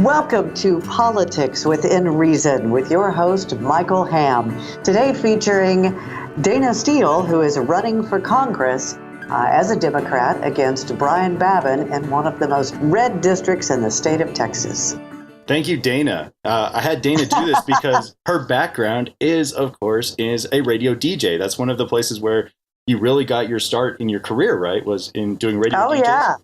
Welcome to Politics Within Reason with your host, Michael Ham. Today featuring Dayna Steele, who is running for Congress as a Democrat against Brian Babin in one of the most red districts in the state of Texas. Thank you, Dayna. I had Dayna do this because her background is a radio DJ. That's one of the places where you really got your start in your career, right? Was in doing radio DJs?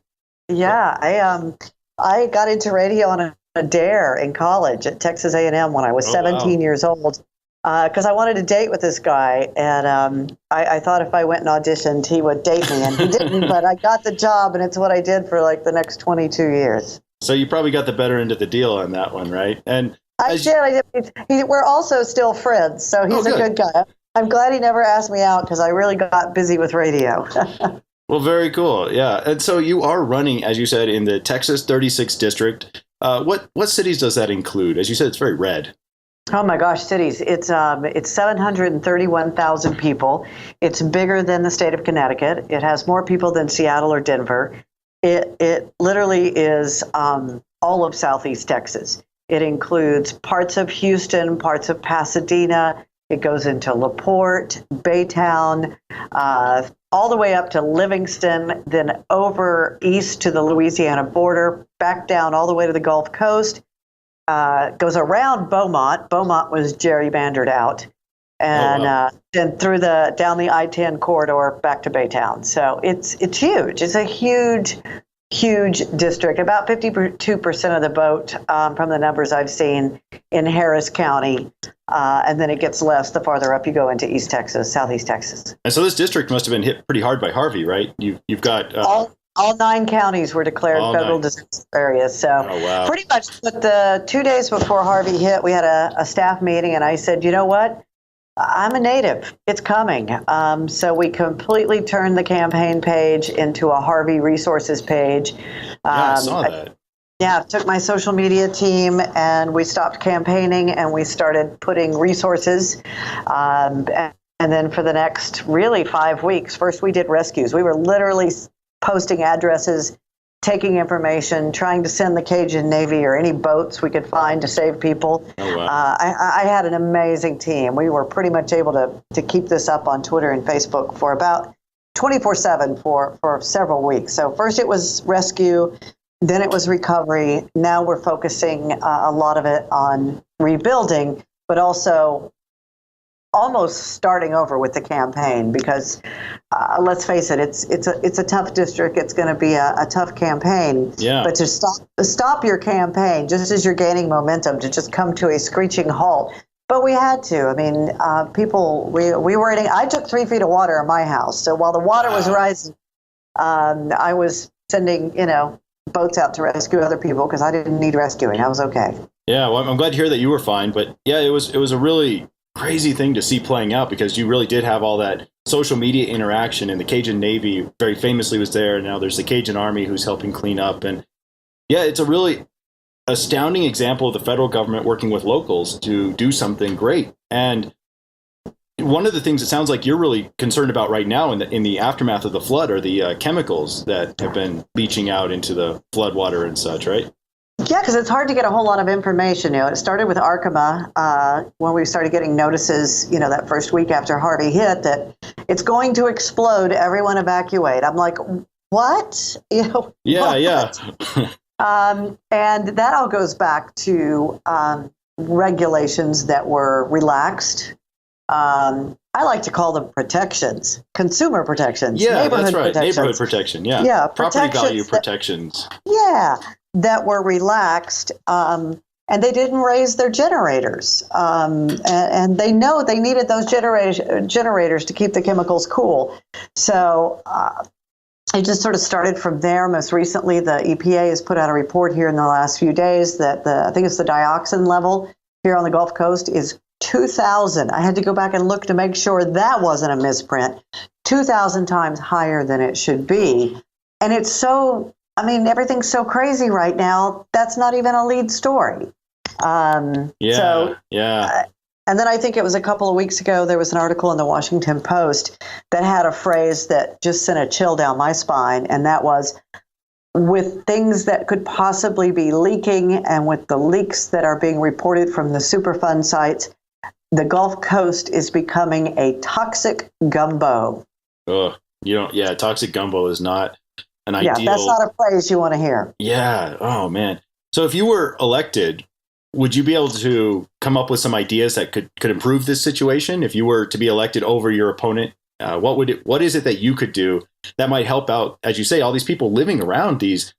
Yeah. I got into radio on a dare in college at Texas A&M when I was 17 years old because I wanted to date with this guy. And I thought if I went and auditioned, he would date me. And he didn't, but I got the job, and it's what I did for like the next 22 years. So you probably got the better end of the deal on that one, right? And I did. We're also still friends, so he's a good guy. I'm glad he never asked me out because I really got busy with radio. Well, very cool. Yeah. And so you are running, as you said, in the Texas 36th district. What cities does that include? As you said, it's very red. Oh my gosh, cities. It's 731,000 people. It's bigger than the state of Connecticut. It has more people than Seattle or Denver. It literally is all of Southeast Texas. It includes parts of Houston, parts of Pasadena. It goes into LaPorte, Baytown, all the way up to Livingston, then over east to the Louisiana border, back down all the way to the Gulf Coast, goes around Beaumont. Beaumont was gerrymandered out, and then down the I-10 corridor back to Baytown. So it's huge. It's a huge district. About 52% of the vote from the numbers I've seen in Harris County. And then it gets less the farther up you go into East Texas, Southeast Texas. And so this district must have been hit pretty hard by Harvey, right? You've got all 9 counties were declared federal disaster areas. So pretty much the 2 days before Harvey hit, we had a staff meeting, and I said, you know what? I'm a native. It's coming. So we completely turned the campaign page into a Harvey resources page. I saw that. Yeah, took my social media team and we stopped campaigning and we started putting resources. And then for the next really 5 weeks, first we did rescues. We were literally posting addresses, taking information, trying to send the Cajun Navy or any boats we could find to save people. Oh, wow. I had an amazing team. We were pretty much able to keep this up on Twitter and Facebook for about 24/7 for several weeks. So first it was rescue. Then it was recovery. Now we're focusing a lot of it on rebuilding, but also almost starting over with the campaign because let's face it, it's a tough district. It's going to be a tough campaign. Yeah. But to stop your campaign just as you're gaining momentum, to just come to a screeching halt. But we had to. I mean, we were eating. I took 3 feet of water in my house. So while the water was rising, I was sending, boats out to rescue other people because I didn't need rescuing. I was okay. Yeah, well, I'm glad to hear that you were fine. But yeah, it was a really crazy thing to see playing out because you really did have all that social media interaction, and the Cajun Navy very famously was there. And now there's the Cajun Army who's helping clean up. And yeah, it's a really astounding example of the federal government working with locals to do something great. And one of the things it sounds like you're really concerned about right now in the aftermath of the flood are the chemicals that have been leaching out into the floodwater and such, right? Yeah, because it's hard to get a whole lot of information. It started with Arkema when we started getting notices, that first week after Harvey hit that it's going to explode, everyone evacuate. I'm like, what? Yeah, what? Yeah. And that all goes back to regulations that were relaxed. I like to call them protections, consumer protections, neighborhood protections. Neighborhood protection, yeah. Yeah, property value protections. That were relaxed, and they didn't raise their generators, and they know they needed those generators to keep the chemicals cool. So it just sort of started from there. Most recently, the EPA has put out a report here in the last few days that I think it's the dioxin level here on the Gulf Coast is 2,000. I had to go back and look to make sure that wasn't a misprint. 2,000 times higher than it should be. And it's everything's so crazy right now. That's not even a lead story. And then I think it was a couple of weeks ago, there was an article in the Washington Post that had a phrase that just sent a chill down my spine. And that was, with things that could possibly be leaking and with the leaks that are being reported from the Superfund sites, the Gulf Coast is becoming a toxic gumbo. Toxic gumbo is not an Yeah, ideal. that's not a phrase you want to hear. Yeah. Oh, man. So if you were elected, would you be able to come up with some ideas that could improve this situation? If you were to be elected over your opponent, what is it that you could do that might help out, as you say, all these people living around these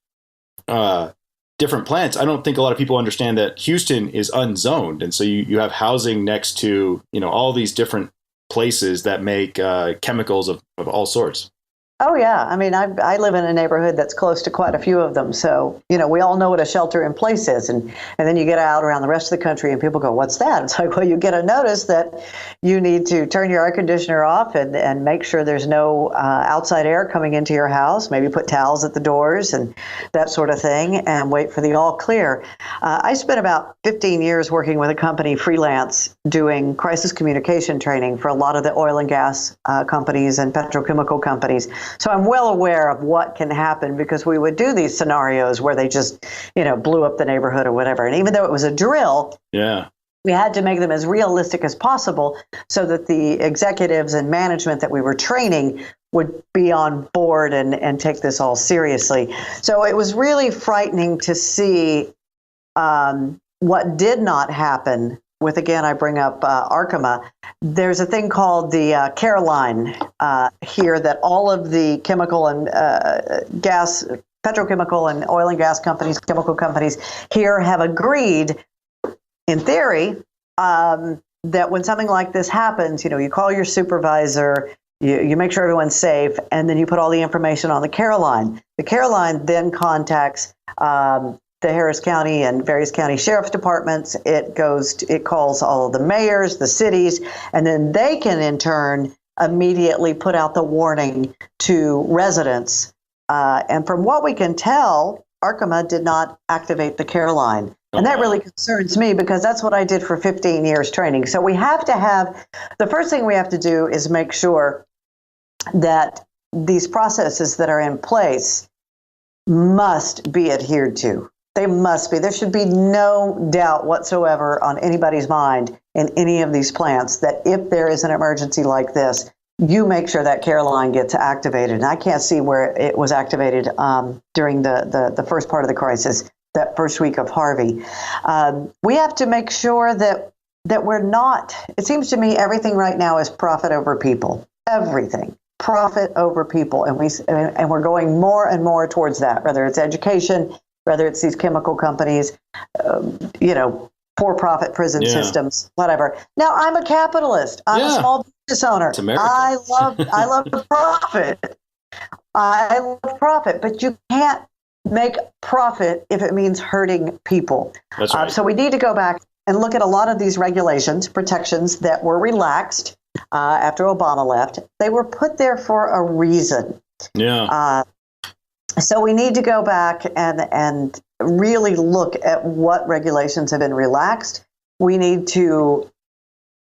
different plants? I don't think a lot of people understand that Houston is unzoned. And so you have housing next to, all these different places that make chemicals of all sorts. Oh, yeah. I mean, I live in a neighborhood that's close to quite a few of them. So, we all know what a shelter in place is. And then you get out around the rest of the country and people go, what's that? It's like, well, you get a notice that you need to turn your air conditioner off and make sure there's no outside air coming into your house. Maybe put towels at the doors and that sort of thing and wait for the all clear. I spent about 15 years working with a company freelance doing crisis communication training for a lot of the oil and gas companies and petrochemical companies. So I'm well aware of what can happen because we would do these scenarios where they just, blew up the neighborhood or whatever. And even though it was a drill, we had to make them as realistic as possible so that the executives and management that we were training would be on board and take this all seriously. So it was really frightening to see what did not happen with, again, I bring up Arkema. There's a thing called the care line here that all of the chemical and petrochemical and oil and gas companies, chemical companies here have agreed, in theory, that when something like this happens, you call your supervisor, you make sure everyone's safe, and then you put all the information on the care line. The care line then contacts the Harris County and various county sheriff's departments. It calls all of the mayors, the cities, and then they can in turn immediately put out the warning to residents. And from what we can tell, Arkema did not activate the care line. And that really concerns me because that's what I did for 15 years training. So we have to have, the first thing we have to do is make sure that these processes that are in place must be adhered to. They must be. There should be no doubt whatsoever on anybody's mind in any of these plants that if there is an emergency like this, you make sure that care line gets activated. And I can't see where it was activated during the first part of the crisis, that first week of Harvey. We have to make sure that we're not, it seems to me everything right now is profit over people. Everything. Profit over people. And we're going more and more towards that, whether it's education, whether it's these chemical companies, for-profit prison systems, whatever. Now, I'm a capitalist. I'm a small business owner. It's America. I love the profit. I love profit, but you can't make profit if it means hurting people. That's right. So we need to go back and look at a lot of these regulations, protections that were relaxed after Obama left. They were put there for a reason. Yeah. So we need to go back and really look at what regulations have been relaxed. We need to,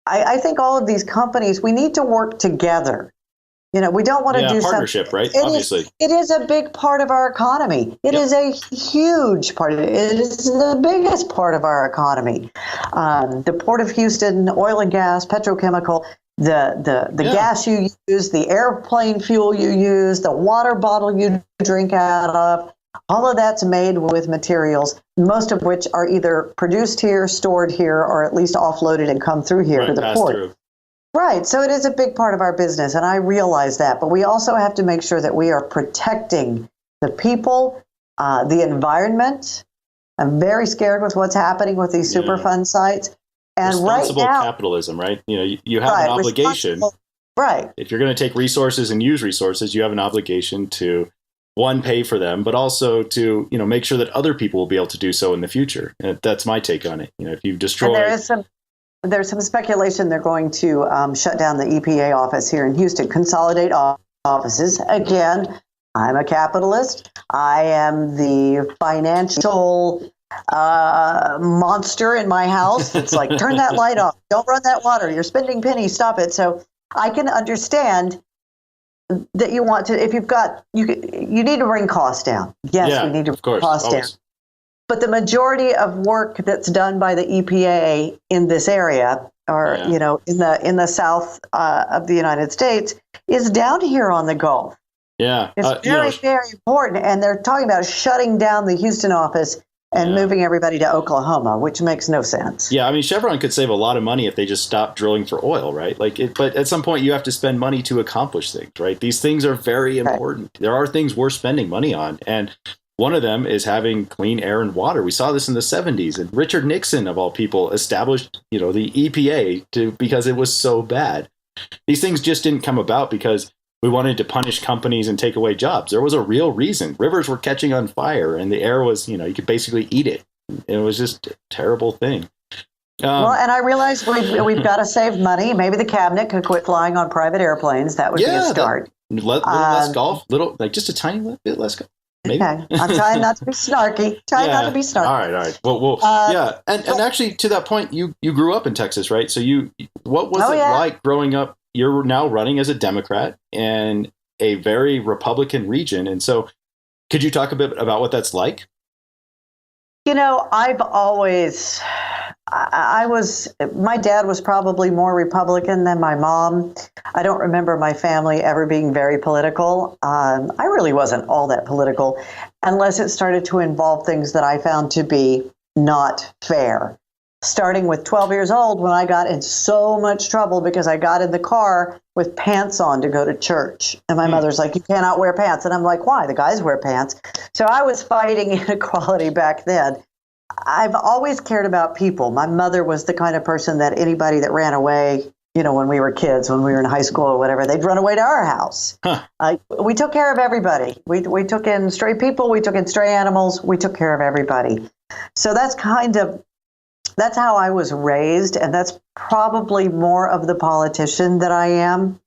I think all of these companies, we need to work together. We don't want to do partnership, right? Obviously. It is a big part of our economy. It is a huge part of it. It is the biggest part of our economy. The Port of Houston, oil and gas, petrochemical, the gas you use, the airplane fuel you use, the water bottle you drink out of, all of that's made with materials, most of which are either produced here, stored here, or at least offloaded and come through here to the port. Through. Right. So it is a big part of our business, and I realize that. But we also have to make sure that we are protecting the people, the environment. I'm very scared with what's happening with these Superfund sites. And responsible right now, capitalism, right? You have an obligation. Right. If you're going to take resources and use resources, you have an obligation to, one, pay for them, but also to, make sure that other people will be able to do so in the future. And that's my take on it. If you destroy... And there's some speculation they're going to shut down the EPA office here in Houston, consolidate offices. Again, I'm a capitalist. I am the financial monster in my house. It's like, turn that light off. Don't run that water. You're spending pennies. Stop it. So I can understand that you want to, if you've got, you need to bring costs down. Yes, Yeah, we need to of bring course, costs down. always. But the majority of work that's done by the EPA in this area, or Yeah. you know, in the south of the United States, is down here on the Gulf. Yeah. It's very, very important. And they're talking about shutting down the Houston office and moving everybody to Oklahoma, which makes no sense. Yeah, I mean, Chevron could save a lot of money if they just stopped drilling for oil, right? But at some point, you have to spend money to accomplish things, right? These things are very important. There are things worth spending money on, and one of them is having clean air and water. We saw this in the 70s, and Richard Nixon, of all people, established, the EPA because it was so bad. These things just didn't come about because we wanted to punish companies and take away jobs. There was a real reason. Rivers were catching on fire, and the air was, you could basically eat it. It was just a terrible thing. Well, and I realize we've got to save money. Maybe the cabinet could quit flying on private airplanes. That would be a start. Little less golf, just a tiny bit less golf. Maybe. Okay. I'm trying not to be snarky. Not to be snarky. All right. Well, yeah. And actually, to that point, you grew up in Texas, right? So what was it like growing up? You're now running as a Democrat in a very Republican region. And so could you talk a bit about what that's like? I've always, my dad was probably more Republican than my mom. I don't remember my family ever being very political. I really wasn't all that political unless it started to involve things that I found to be not fair. Starting with 12 years old when I got in so much trouble because I got in the car with pants on to go to church. And my mother's like, you cannot wear pants. And I'm like, why? The guys wear pants. So I was fighting inequality back then. I've always cared about people. My mother was the kind of person that anybody that ran away, when we were kids, when we were in high school or whatever, they'd run away to our house. We took care of everybody. We took in stray people. We took in stray animals. We took care of everybody. So that's how I was raised, and that's probably more of the politician that I am.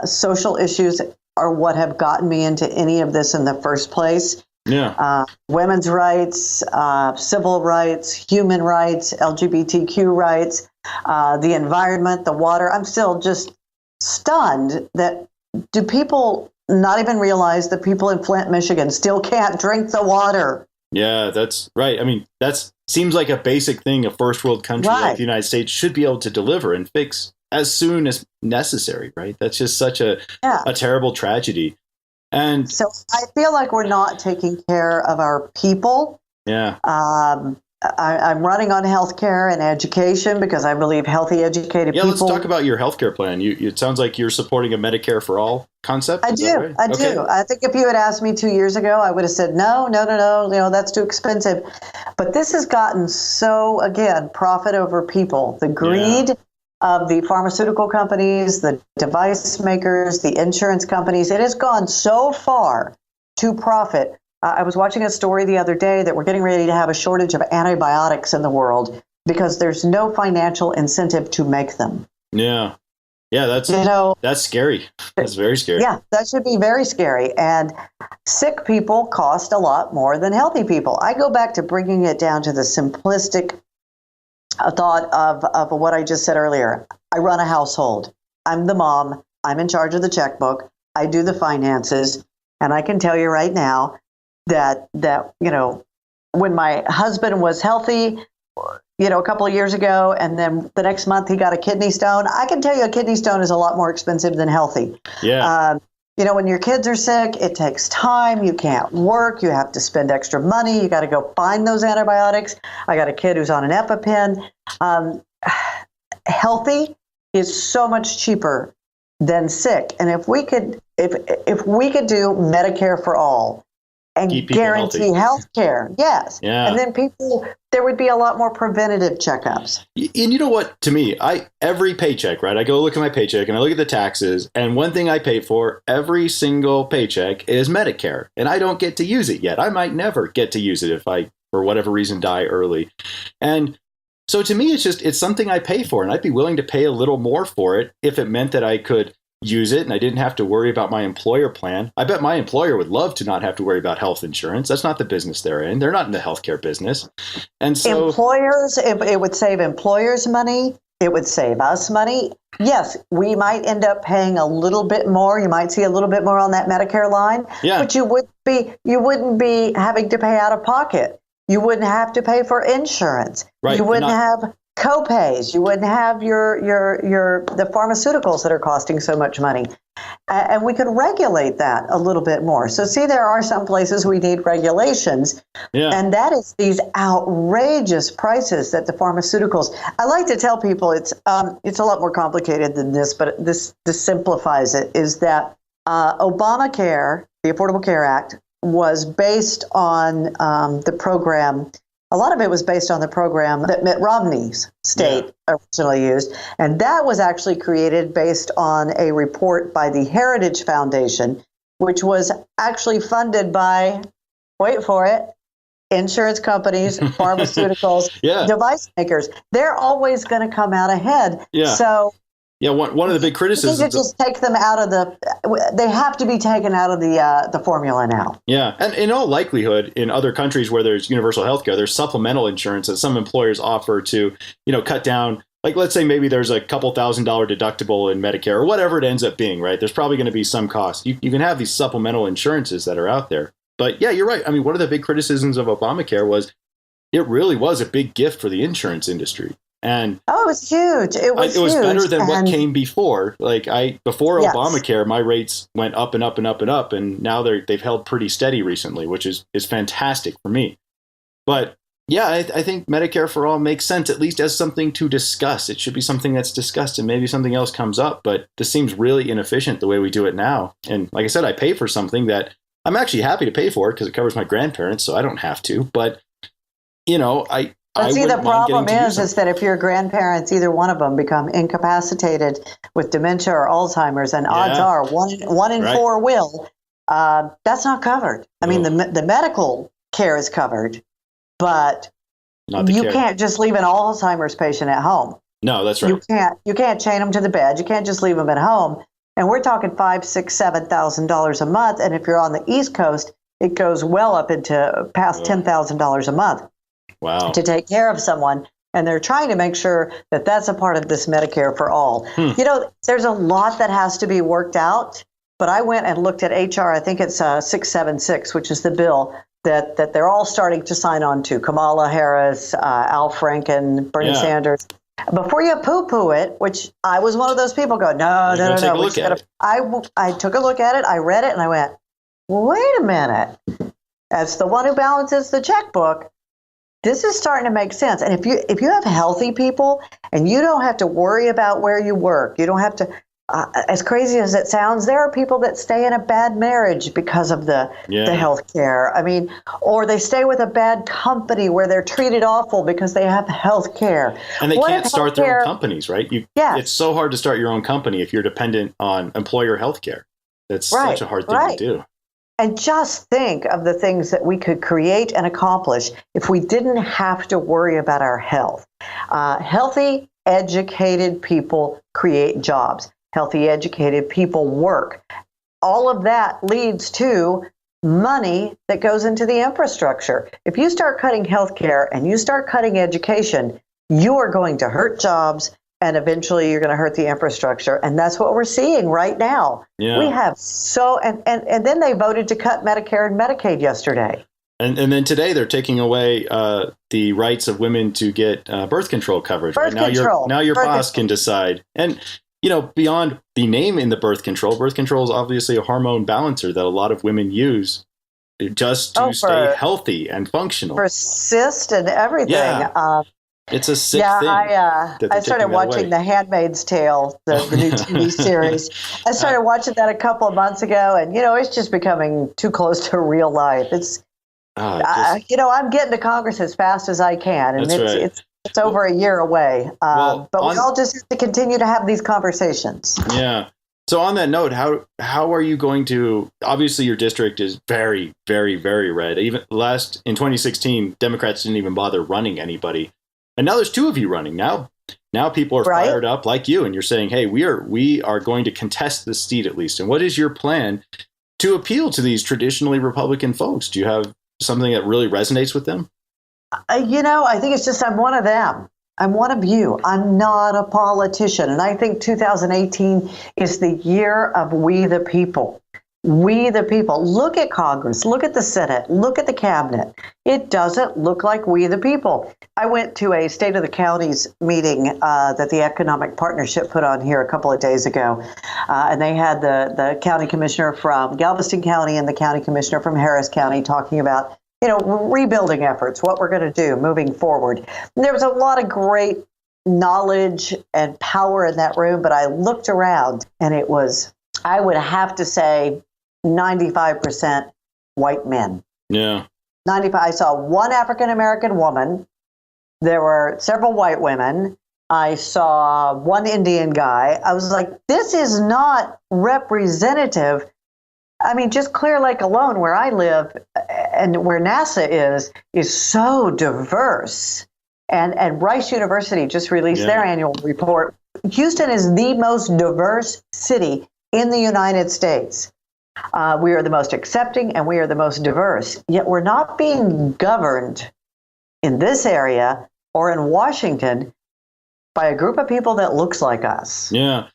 Social issues are what have gotten me into any of this in the first place. Yeah. Women's rights, civil rights, human rights, LGBTQ rights, the environment, the water. I'm still just stunned that do people not even realize that people in Flint, Michigan still can't drink the water? Yeah, that's right. I mean, that seems like a basic thing a first world country like the United States should be able to deliver and fix as soon as necessary, right? That's just such a terrible tragedy. And so I feel like we're not taking care of our people. Yeah. I'm running on healthcare and education because I believe healthy, educated people. Yeah, let's talk about your healthcare plan. It sounds like you're supporting a Medicare for all concept. I do. Right? I do. I think if you had asked me 2 years ago, I would have said, no, that's too expensive. But this has gotten so, again, profit over people. The greed of the pharmaceutical companies, the device makers, the insurance companies, it has gone so far to profit. I was watching a story the other day that we're getting ready to have a shortage of antibiotics in the world because there's no financial incentive to make them. Yeah. Yeah, that's scary. That's very scary. Yeah, that should be very scary. And sick people cost a lot more than healthy people. I go back to bringing it down to the simplistic thought of what I just said earlier. I run a household. I'm the mom. I'm in charge of the checkbook. I do the finances. And I can tell you right now, that when my husband was healthy, a couple of years ago, and then the next month he got a kidney stone. I can tell you a kidney stone is a lot more expensive than healthy. Yeah. When your kids are sick, it takes time. You can't work. You have to spend extra money. You got to go find those antibiotics. I got a kid who's on an EpiPen. Healthy is so much cheaper than sick. And if we could do Medicare for all, and guarantee health care. Yes. Yeah. And then there would be a lot more preventative checkups. And you know what, to me, every paycheck, right? I go look at my paycheck and I look at the taxes, and one thing I pay for every single paycheck is Medicare. And I don't get to use it yet. I might never get to use it if I, for whatever reason, die early. And so to me, it's something I pay for, and I'd be willing to pay a little more for it if it meant that I could use it and I didn't have to worry about my employer plan. I bet my employer would love to not have to worry about health insurance. That's not the business they're in. They're not in the healthcare business. And so employers, it would save employers money. It would save us money. Yes, we might end up paying a little bit more. You might see a little bit more on that Medicare line, but you wouldn't be having to pay out of pocket. You wouldn't have to pay for insurance. Right. You wouldn't have co-pays. You wouldn't have the pharmaceuticals that are costing so much money. And we could regulate that a little bit more. So see, there are some places we need regulations, and that is these outrageous prices that the pharmaceuticals. I like to tell people it's a lot more complicated than this, but this simplifies it. Is that Obamacare, the Affordable Care Act, was based on the program. A lot of it was based on the program that Mitt Romney's state originally used. And that was actually created based on a report by the Heritage Foundation, which was actually funded by, wait for it, insurance companies, pharmaceuticals, device makers. They're always going to come out ahead. So one of the big criticisms. You just take them out of they have to be taken out of the formula now. Yeah, and in all likelihood, in other countries where there's universal health care, there's supplemental insurance that some employers offer to, cut down. Like, let's say maybe there's a couple $1,000 deductible in Medicare or whatever it ends up being, right? There's probably going to be some cost. You can have these supplemental insurances that are out there. But yeah, you're right. I mean, one of the big criticisms of Obamacare was it really was a big gift for the insurance industry. And it was huge. It was huge. Better than what came before. Before Obamacare, my rates went up and up and up and up, and now they've held pretty steady recently, which is fantastic for me. But yeah, I think Medicare for All makes sense, at least as something to discuss. It should be something that's discussed, and maybe something else comes up. But this seems really inefficient the way we do it now. And like I said, I pay for something that I'm actually happy to pay for it because it covers my grandparents, so I don't have to. But But see, the problem is that if your grandparents, either one of them, become incapacitated with dementia or Alzheimer's, and odds are one in four will, that's not covered. I mean, the medical care is covered, but you can't just leave an Alzheimer's patient at home. No, that's right. You can't chain them to the bed. You can't just leave them at home. And we're talking $5,000, $6,000, $7,000 a month. And if you're on the East Coast, it goes well up into past $10,000 a month. Wow. To take care of someone. And they're trying to make sure that that's a part of this Medicare for All. There's a lot that has to be worked out. But I went and looked at HR, I think it's 676, which is the bill that they're all starting to sign on to. Kamala Harris, Al Franken, Bernie Sanders. Before you poo-poo it, which I was one of those people go, no. I took a look at it, I read it, and I went, wait a minute. As the one who balances the checkbook, this is starting to make sense. And if you have healthy people and you don't have to worry about where you work, you don't have to, as crazy as it sounds, there are people that stay in a bad marriage because of the health care. I mean, or they stay with a bad company where they're treated awful because they have health care. And they can't start their own companies, right? It's so hard to start your own company if you're dependent on employer health care. That's such a hard thing to do. And just think of the things that we could create and accomplish if we didn't have to worry about our health. Healthy, educated people create jobs. Healthy, educated people work. All of that leads to money that goes into the infrastructure. If you start cutting healthcare and you start cutting education, you are going to hurt jobs, and eventually you're going to hurt the infrastructure. And that's what we're seeing right now. Yeah. We have and then they voted to cut Medicare and Medicaid yesterday. And then today they're taking away the rights of women to get birth control coverage. Now your boss can decide. And beyond the name in the birth control is obviously a hormone balancer that a lot of women use just to stay healthy and functional. For cyst and everything. Yeah. It's a sick thing. I started watching The Handmaid's Tale, the new TV series. I started watching that a couple of months ago, and it's just becoming too close to real life. I'm getting to Congress as fast as I can, and it's over a year away. But we all just have to continue to have these conversations. Yeah. So on that note, how are you going to? Obviously, your district is very, very, very red. Even in 2016, Democrats didn't even bother running anybody. And now there's two of you running. Now people are fired up like you, and you're saying, "Hey, we are going to contest this seat at least." And what is your plan to appeal to these traditionally Republican folks? Do you have something that really resonates with them? I think it's just I'm one of them. I'm one of you. I'm not a politician. And I think 2018 is the year of we the people. We the people. Look at Congress. Look at the Senate. Look at the cabinet. It doesn't look like we the people. I went to a State of the Counties meeting that the Economic Partnership put on here a couple of days ago. And they had the county commissioner from Galveston County and the county commissioner from Harris County talking about, rebuilding efforts, what we're going to do moving forward. And there was a lot of great knowledge and power in that room, but I looked around and it was, I would have to say, 95% white men. Yeah. 95. I saw one African-American woman. There were several white women. I saw one Indian guy. I was like, this is not representative. I mean, just Clear Lake alone, where I live and where NASA is so diverse. And Rice University just released their annual report. Houston is the most diverse city in the United States. We are the most accepting and we are the most diverse. Yet we're not being governed in this area or in Washington by a group of people that looks like us. Yeah.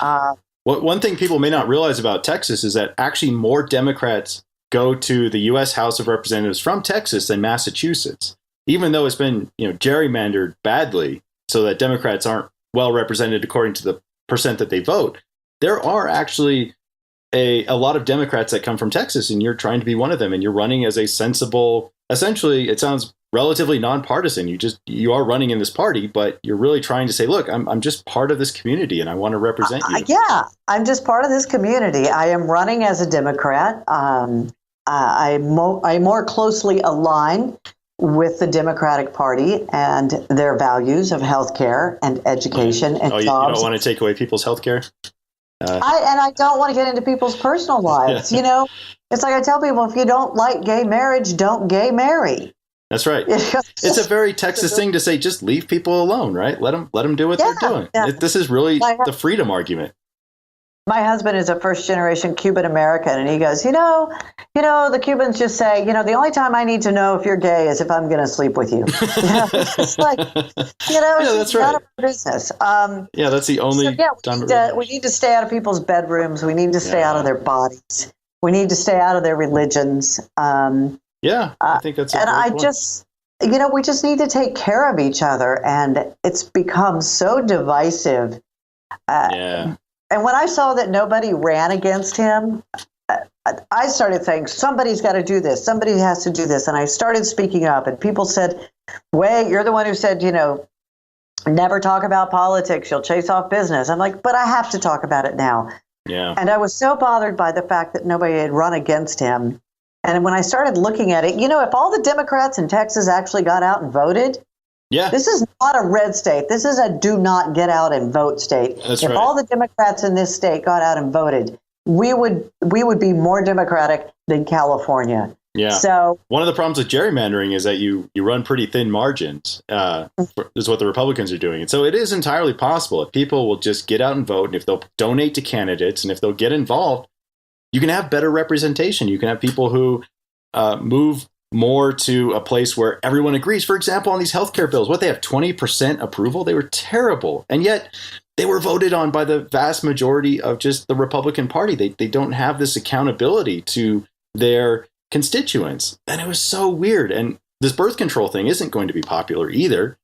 One thing people may not realize about Texas is that actually more Democrats go to the U.S. House of Representatives from Texas than Massachusetts, even though it's been gerrymandered badly so that Democrats aren't well represented according to the percent that they vote. There are actually a lot of Democrats that come from Texas, and you're trying to be one of them, and you're running as a sensible, essentially, it sounds relatively nonpartisan. You are running in this party, but you're really trying to say, look, I'm just part of this community and I want to represent you. Yeah, I'm just part of this community. I am running as a Democrat. I more closely align with the Democratic Party and their values of healthcare and education and jobs. You don't want to take away people's healthcare? I don't want to get into people's personal lives. It's like I tell people, if you don't like gay marriage, don't gay marry. That's right. It's a very Texas thing to say, just leave people alone, right? Let them do what they're doing. Yeah. This is really the freedom argument. My husband is a first-generation Cuban American, and he goes, the Cubans just say, the only time I need to know if you're gay is if I'm going to sleep with you. It's like, it's none of our business. That's the only time. We need to stay out of people's bedrooms. We need to stay out of their bodies. We need to stay out of their religions. I think that's a great point. Just, we just need to take care of each other, and it's become so divisive. And when I saw that nobody ran against him, I started saying, somebody's got to do this. Somebody has to do this. And I started speaking up, and people said, wait, you're the one who said, never talk about politics. You'll chase off business. I'm like, but I have to talk about it now. Yeah. And I was so bothered by the fact that nobody had run against him. And when I started looking at it, if all the Democrats in Texas actually got out and voted, this is not a red state. This is a do not get out and vote state. That's if all the Democrats in this state got out and voted, we would be more Democratic than California. Yeah. So one of the problems with gerrymandering is that you run pretty thin margins. Is what the Republicans are doing. And so it is entirely possible if people will just get out and vote, and if they'll donate to candidates, and if they'll get involved, you can have better representation. You can have people who move more to a place where everyone agrees. For example, on these healthcare bills, they have 20% approval. They were terrible. And yet they were voted on by the vast majority of just the Republican Party. They don't have this accountability to their constituents. And it was so weird. And this birth control thing isn't going to be popular either.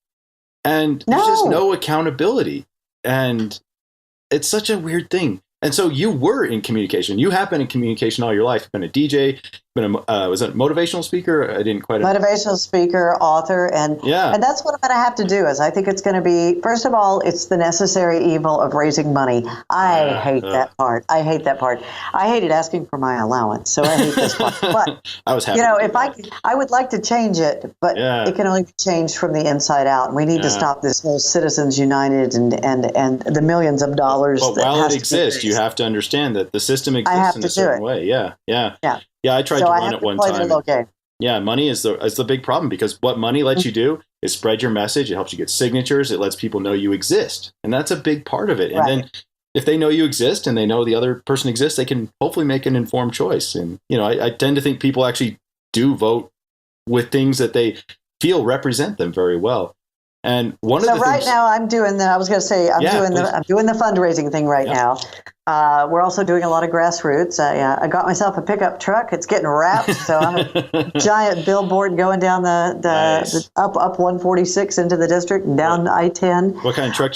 And there's just no accountability. And it's such a weird thing. And so you were in communication. You have been in communication all your life. You've been a DJ, been was it a motivational speaker? I didn't quite. Motivational speaker, author, and that's what I'm going to have to do. Is I think it's going to be, first of all, it's the necessary evil of raising money. I hate that part. I hate that part. I hated asking for my allowance, so I hate this part. But I was happy. If I would like to change it, but it can only be changed from the inside out. And we need to stop this whole Citizens United and the millions of dollars. But while it exists, you have to understand that the system exists in a certain way. Yeah. I tried to run it one time. Money is the big problem, because what money lets you do is spread your message. It helps you get signatures. It lets people know you exist. And that's a big part of it. And then if they know you exist and they know the other person exists, they can hopefully make an informed choice. And, I tend to think people actually do vote with things that they feel represent them very well. And one so of the right things, now I'm doing the. I was going to say I'm doing the fundraising thing right now. We're also doing a lot of grassroots. I got myself a pickup truck. It's getting wrapped, so I'm a giant billboard going down Nice. the up 146 into the district and down I-10. What kind of truck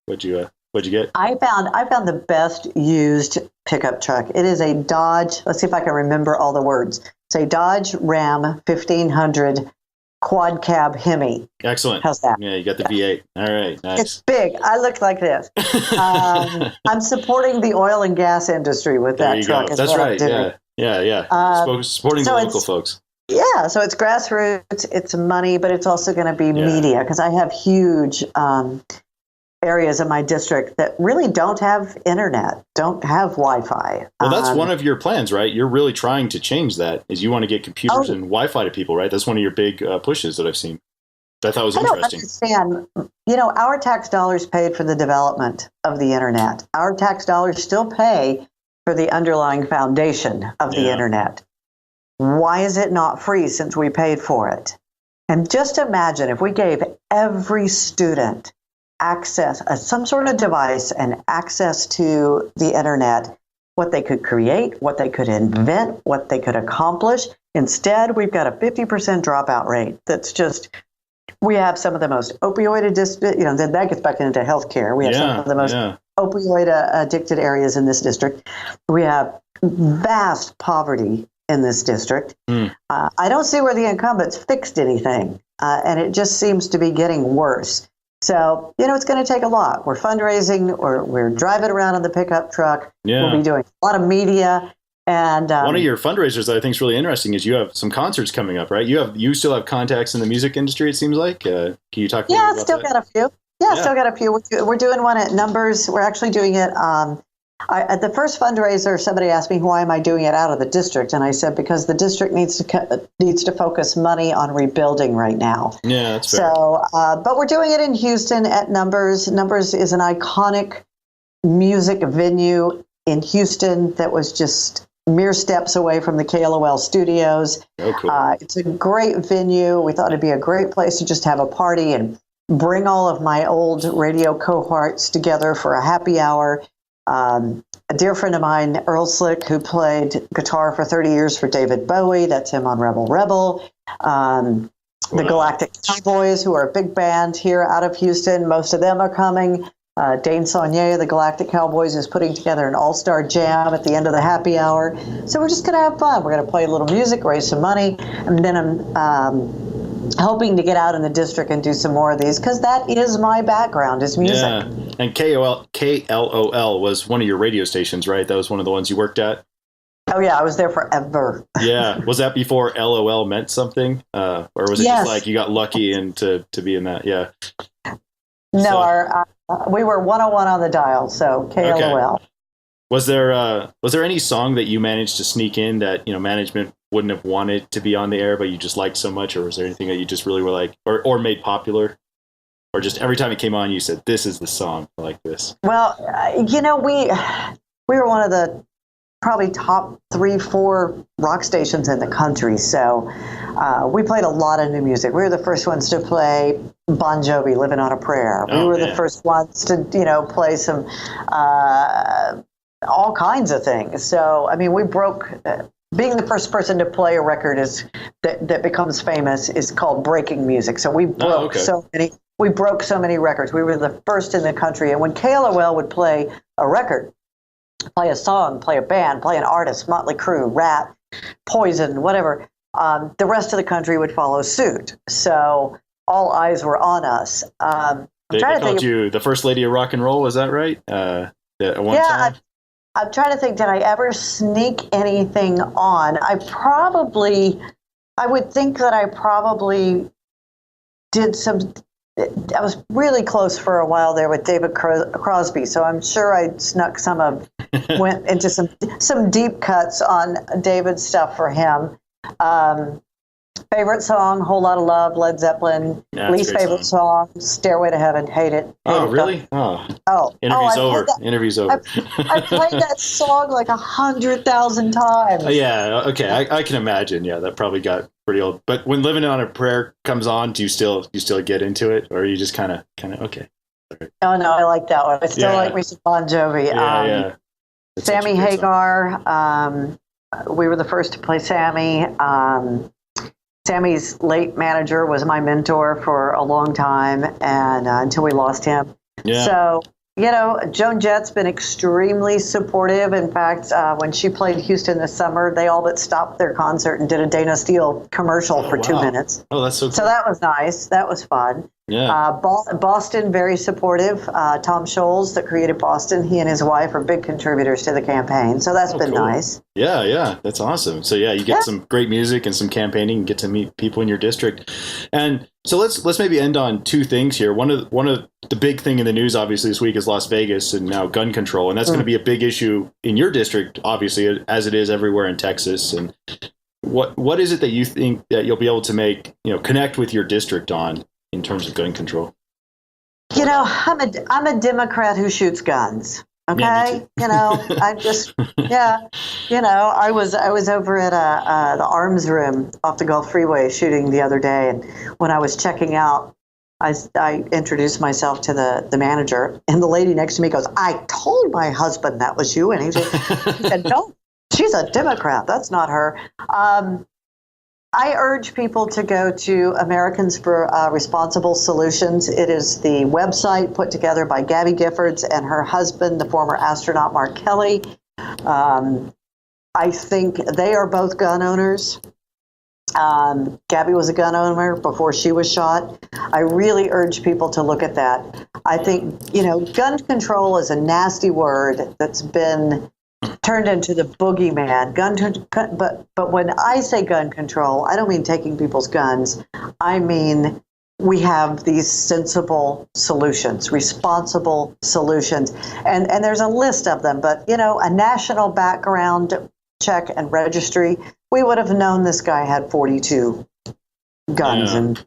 did you get? What'd you get? I found the best used pickup truck. It is a Dodge. Let's see if I can remember all the words. It's a Dodge Ram 1500 quad cab Hemi. Excellent. How's that? Yeah, you got the V8. All right, nice. It's big. I look like this. I'm supporting the oil and gas industry with that truck. That's right. Yeah. Supporting the local folks. Yeah, so it's grassroots, it's money, but it's also going to be media, because I have huge areas in my district that really don't have internet, don't have Wi-Fi. Well, that's one of your plans, right? You're really trying to change that, is you want to get computers and Wi-Fi to people, right? That's one of your big pushes that I've seen. I thought was interesting. I don't understand. Our tax dollars paid for the development of the internet. Our tax dollars still pay for the underlying foundation of the internet. Why is it not free since we paid for it? And just imagine if we gave every student access, some sort of device and access to the internet, what they could create, what they could invent, what they could accomplish. Instead, we've got a 50% dropout rate. That's just, we have some of the most opioid then that gets back into healthcare. We have some of the most opioid addicted areas in this district. We have vast poverty in this district. I don't see where the incumbents fixed anything, and it just seems to be getting worse. So, it's going to take a lot. We're fundraising, or we're driving around in the pickup truck. Yeah. We'll be doing a lot of media. And one of your fundraisers that I think is really interesting is you have some concerts coming up, right? You still have contacts in the music industry, it seems like. Can you talk about that? Still got a few. Still got a few. We're doing one at Numbers. We're actually doing it. At the first fundraiser, somebody asked me, why am I doing it out of the district? And I said, because the district needs to focus money on rebuilding right now. Yeah, that's fair. So, but we're doing it in Houston at Numbers. Numbers is an iconic music venue in Houston that was just mere steps away from the KLOL studios. Oh, cool. It's a great venue. We thought it'd be a great place to just have a party and bring all of my old radio cohorts together for a happy hour. A dear friend of mine, Earl Slick, who played guitar for 30 years for David Bowie, that's him on Rebel Rebel. The Galactic Cowboys, who are a big band here out of Houston, most of them are coming. Dane Saunier of the Galactic Cowboys is putting together an all-star jam at the end of the happy hour. So we're just going to have fun. We're going to play a little music, raise some money, and then I'm hoping to get out in the district and do some more of these, because that is my background, is music. Yeah, and KLOL was one of your radio stations, right? That was one of the ones you worked at? Oh, yeah, I was there forever. Yeah. Was that before LOL meant something? Or was it just like you got lucky and to be in that? Yeah. No, we were 101 on the dial, so KLOL. Okay. Was there any song that you managed to sneak in that, management wouldn't have wanted to be on the air, but you just liked so much? Or was there anything that you just really were like, or made popular? Or just every time it came on, you said, this is the song, I like this? Well, we were one of the probably top 3-4 rock stations in the country. So we played a lot of new music. We were the first ones to play Bon Jovi, Living on a Prayer. We were the first ones to, play some all kinds of things. So, I mean, we broke... being the first person to play a record that becomes famous is called breaking music. So we broke We broke so many records. We were the first in the country. And when KLOL would play a record, play a song, play a band, play an artist, Motley Crue, Rat, Poison, whatever, the rest of the country would follow suit. So all eyes were on us. They called you the first lady of rock and roll, was that right? At one time? I'm trying to think, did I ever sneak anything on? I would think that I probably did some... I was really close for a while there with David Crosby, so I'm sure I snuck went into some deep cuts on David's stuff for him. But Favorite song, Whole Lot of Love, Led Zeppelin. Yeah, Least favorite song, Stairway to Heaven. Hate it. Oh, really? Oh. Interview's over. Interview's over. I played that song like 100,000 times. Yeah, okay. I can imagine. Yeah, that probably got pretty old. But when Living on a Prayer comes on, do you still get into it? Or are you just kind of, okay? Oh, no, I like that one. I still like me some Bon Jovi. Yeah. Sammy Hagar. We were the first to play Sammy. Sammy's late manager was my mentor for a long time, and until we lost him. Yeah. So, Joan Jett's been extremely supportive. In fact, when she played Houston this summer, they all but stopped their concert and did a Dayna Steele commercial for 2 minutes. Oh, that's so cool. So that was nice. That was fun. Yeah. Boston, very supportive. Tom Scholes, that created Boston, he and his wife are big contributors to the campaign. So that's been cool. nice. Yeah, that's awesome. So you get some great music and some campaigning and get to meet people in your district. And so let's maybe end on two things here. One of the big thing in the news, obviously, this week is Las Vegas and now gun control. And that's going to be a big issue in your district, obviously, as it is everywhere in Texas. And what is it that you think that you'll be able to make, connect with your district on in terms of gun control? I'm a Democrat who shoots guns. Okay, I just I was over at the arms room off the Gulf Freeway shooting the other day, and when I was checking out, I introduced myself to the manager, and the lady next to me goes, "I told my husband that was you," and he said, "No, she's a Democrat. That's not her." I urge people to go to Americans for Responsible Solutions. It is the website put together by Gabby Giffords and her husband, the former astronaut Mark Kelly. I think they are both gun owners. Gabby was a gun owner before she was shot. I really urge people to look at that. I think, gun control is a nasty word that's been turned into the boogeyman. But when I say gun control, I don't mean taking people's guns. I mean we have these sensible solutions, responsible solutions, and there's a list of them. But a national background check and registry, we would have known this guy had 42 guns and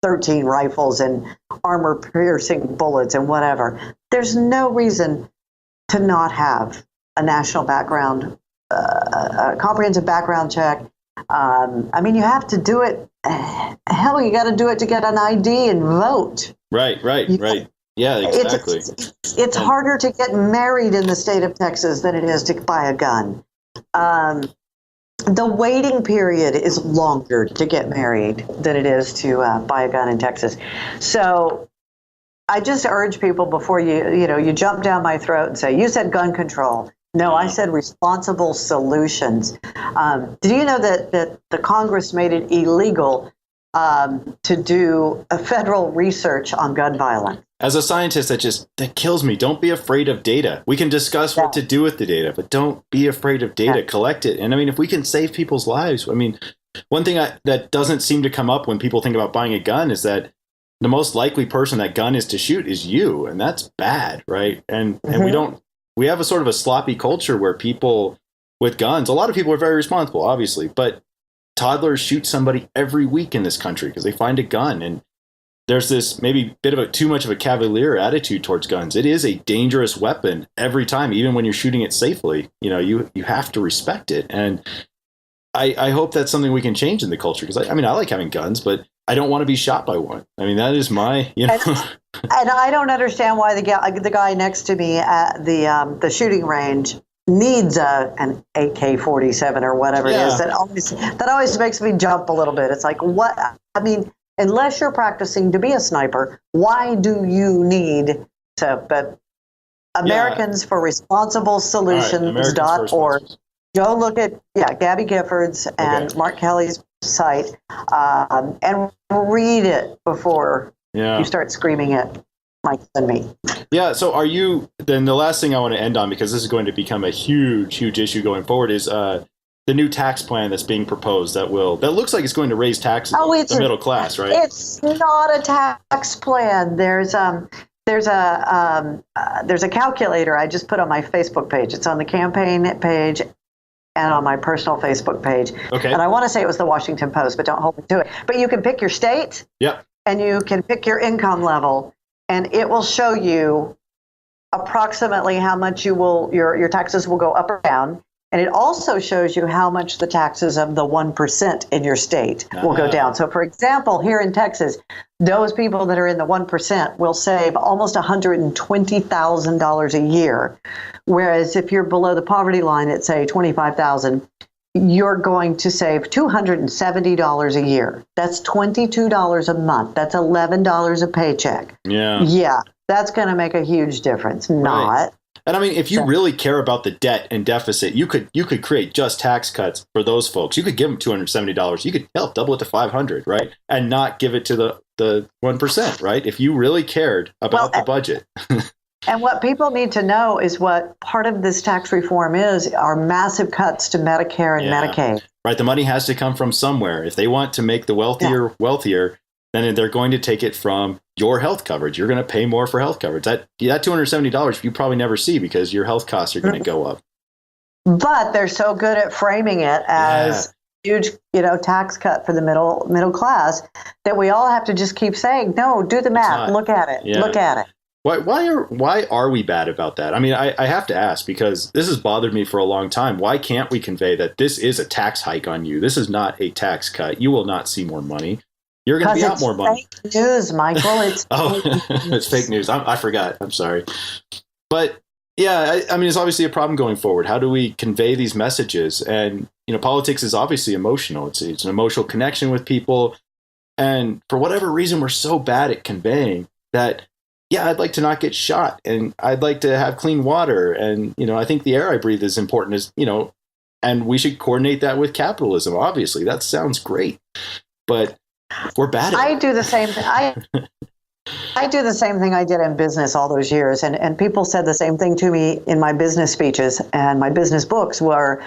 13 rifles and armor-piercing bullets and whatever. There's no reason to not have a national background, a comprehensive background check. You have to do it. Hell, you got to do it to get an ID and vote. Right. Yeah, exactly. It's harder to get married in the state of Texas than it is to buy a gun. The waiting period is longer to get married than it is to buy a gun in Texas. So I just urge people before you jump down my throat and say, "You said gun control." No, I said responsible solutions. Did you know that the Congress made it illegal to do a federal research on gun violence? As a scientist, that kills me. Don't be afraid of data. We can discuss what to do with the data, but don't be afraid of data. Collect it. And if we can save people's lives, one thing that doesn't seem to come up when people think about buying a gun is that the most likely person that gun is to shoot is you, and that's bad, right? And we have a sort of a sloppy culture where people with guns, a lot of people are very responsible, obviously, but toddlers shoot somebody every week in this country because they find a gun. And there's this maybe bit of too much of a cavalier attitude towards guns. It is a dangerous weapon every time, even when you're shooting it safely. You have to respect it. And I hope that's something we can change in the culture, because I like having guns, but I don't want to be shot by one. That is my, And I don't understand why the guy next to me at the shooting range needs an AK-47 or whatever it is. That always makes me jump a little bit. It's like, what? Unless you're practicing to be a sniper, why do you need to? But Americans for Responsible Solutions.org. Go look at Gabby Giffords and Mark Kelly's site and read it before you start screaming at Mike and me. Yeah. So are you, then the last thing I want to end on, because this is going to become a huge, huge issue going forward, is the new tax plan that's being proposed that looks like it's going to raise taxes on the middle class, right? It's not a tax plan. There's a calculator I just put on my Facebook page. It's on the campaign page. and on my personal Facebook page. Okay. And I want to say it was the Washington Post, but don't hold me to it. But you can pick your state. Yep. And you can pick your income level, and it will show you approximately how much your taxes will go up or down. And it also shows you how much the taxes of the 1% in your state will go down. So, for example, here in Texas, those people that are in the 1% will save almost $120,000 a year. Whereas if you're below the poverty line at, say, $25,000, you're going to save $270 a year. That's $22 a month. That's $11 a paycheck. Yeah. Yeah, that's going to make a huge difference. Not. And I mean, if you really care about the debt and deficit, you could create just tax cuts for those folks. You could give them $270. You could double it to $500, right? And not give it to the 1%, right? If you really cared about the budget. And what people need to know is what part of this tax reform are massive cuts to Medicare and Medicaid. Right. The money has to come from somewhere. If they want to make the wealthier wealthier, then they're going to take it from your health coverage. You're going to pay more for health coverage. That $270 you probably never see because your health costs are going to go up. But they're so good at framing it as huge, tax cut for the middle class that we all have to just keep saying, no, do the math, look at it, look at it. Why are we bad about that? I mean, I have to ask because this has bothered me for a long time. Why can't we convey that this is a tax hike on you? This is not a tax cut. You will not see more money. You're going to be out more money. It's fake news, Michael. It's it's fake news. I forgot. I'm sorry. But yeah, I mean, it's obviously a problem going forward. How do we convey these messages? And, politics is obviously emotional. It's an emotional connection with people. And for whatever reason, we're so bad at conveying that, I'd like to not get shot and I'd like to have clean water. And, I think the air I breathe is important as, and we should coordinate that with capitalism. Obviously, that sounds great. But we're bad at it. I do the same thing. I do the same thing I did in business all those years. And people said the same thing to me in my business speeches and my business books was,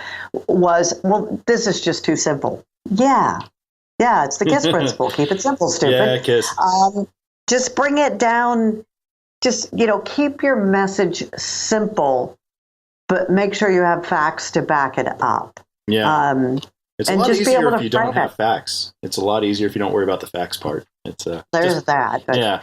this is just too simple. Yeah, it's the KISS principle. Keep it simple, stupid. Yeah, KISS. Just bring it down. Just, keep your message simple, but make sure you have facts to back it up. Yeah. It's a lot easier if you don't have facts. It's a lot easier if you don't worry about the facts part. There's that. Yeah.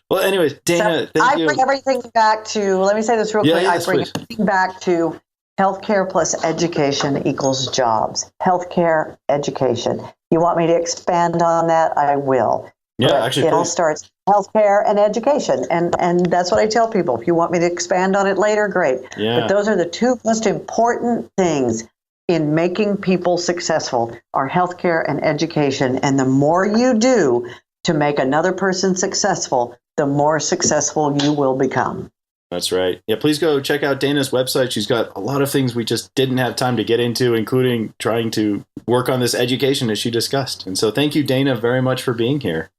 Well, anyways, Dayna, thank you. I bring everything back to, let me say this real quick. Yes, I bring please. everything back to healthcare plus education equals jobs. Healthcare, education. You want me to expand on that? I will. Yeah, but actually, it all starts healthcare and education. And that's what I tell people. If you want me to expand on it later, great. Yeah. But those are the two most important things in making people successful are healthcare and education. And the more you do to make another person successful, the more successful you will become. That's right. Yeah, please go check out Dayna's website. She's got a lot of things we just didn't have time to get into, including trying to work on this education as she discussed. And so thank you, Dayna, very much for being here.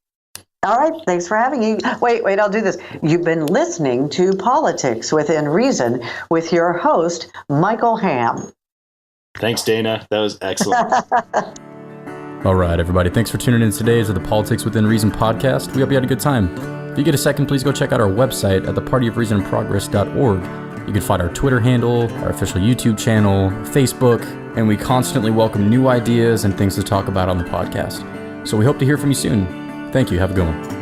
All right. Thanks for having me. Wait, I'll do this. You've been listening to Politics Within Reason with your host, Michael Ham. Thanks, Dayna. That was excellent. All right, everybody. Thanks for tuning in today to the Politics Within Reason podcast. We hope you had a good time. If you get a second, please go check out our website at thepartyofreasonandprogress.org. You can find our Twitter handle, our official YouTube channel, Facebook, and we constantly welcome new ideas and things to talk about on the podcast. So we hope to hear from you soon. Thank you. Have a good one.